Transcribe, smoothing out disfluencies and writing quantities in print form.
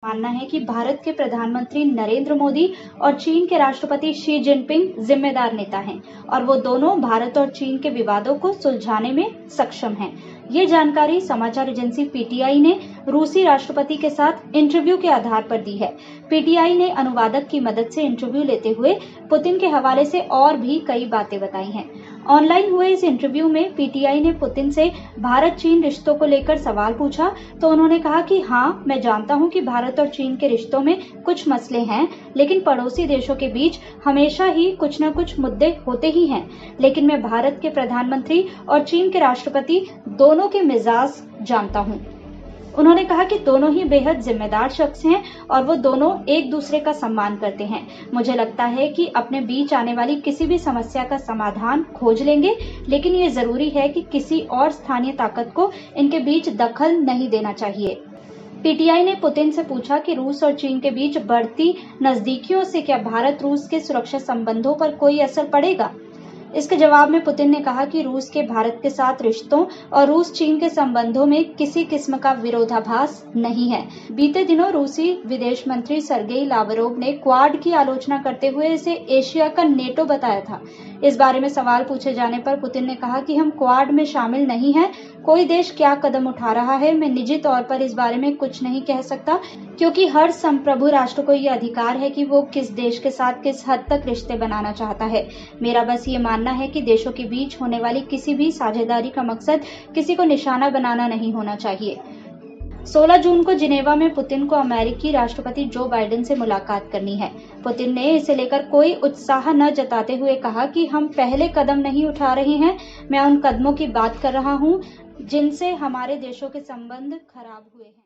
मानना है कि भारत के प्रधानमंत्री नरेंद्र मोदी और चीन के राष्ट्रपति शी जिनपिंग जिम्मेदार नेता हैं और वो दोनों भारत और चीन के विवादों को सुलझाने में सक्षम हैं। ये जानकारी समाचार एजेंसी पीटीआई ने रूसी राष्ट्रपति के साथ इंटरव्यू के आधार पर दी है। पीटीआई ने अनुवादक की मदद से इंटरव्यू लेते हुए पुतिन के हवाले से और भी कई बातें बताई हैं। ऑनलाइन हुए इस इंटरव्यू में पीटीआई ने पुतिन से भारत चीन रिश्तों को लेकर सवाल पूछा तो उन्होंने कहा कि हाँ, मैं जानता हूं कि भारत और चीन के रिश्तों में कुछ मसले हैं, लेकिन पड़ोसी देशों के बीच हमेशा ही कुछ न कुछ मुद्दे होते ही हैं। लेकिन मैं भारत के प्रधानमंत्री और चीन के राष्ट्रपति दोनों के मिजाज जानता हूं। उन्होंने कहा कि दोनों ही बेहद जिम्मेदार शख्स हैं और वो दोनों एक दूसरे का सम्मान करते हैं। मुझे लगता है कि अपने बीच आने वाली किसी भी समस्या का समाधान खोज लेंगे, लेकिन ये जरूरी है कि किसी और स्थानीय ताकत को इनके बीच दखल नहीं देना चाहिए। पीटीआई ने पुतिन से पूछा कि रूस और चीन के बीच बढ़ती नजदीकियों से क्या भारत रूस के सुरक्षा संबंधों पर कोई असर पड़ेगा। इसके जवाब में पुतिन ने कहा कि रूस के भारत के साथ रिश्तों और रूस चीन के संबंधों में किसी किस्म का विरोधाभास नहीं है। बीते दिनों रूसी विदेश मंत्री सर्गेई लावरोव ने क्वाड की आलोचना करते हुए इसे एशिया का नेटो बताया था। इस बारे में सवाल पूछे जाने पर पुतिन ने कहा कि हम क्वाड में शामिल नहीं हैं। कोई देश क्या कदम उठा रहा है, मैं निजी तौर पर इस बारे में कुछ नहीं कह सकता, क्योंकि हर संप्रभु राष्ट्र को यह अधिकार है कि वो किस देश के साथ किस हद तक रिश्ते बनाना चाहता है। मेरा बस ये मानना है कि देशों के बीच होने वाली किसी भी साझेदारी का मकसद किसी को निशाना बनाना नहीं होना चाहिए। 16 जून को जिनेवा में पुतिन को अमेरिकी राष्ट्रपति जो बाइडेन से मुलाकात करनी है। पुतिन ने इसे लेकर कोई उत्साह न जताते हुए कहा कि हम पहले कदम नहीं उठा रहे हैं, मैं उन कदमों की बात कर रहा हूं जिनसे हमारे देशों के संबंध खराब हुए हैं।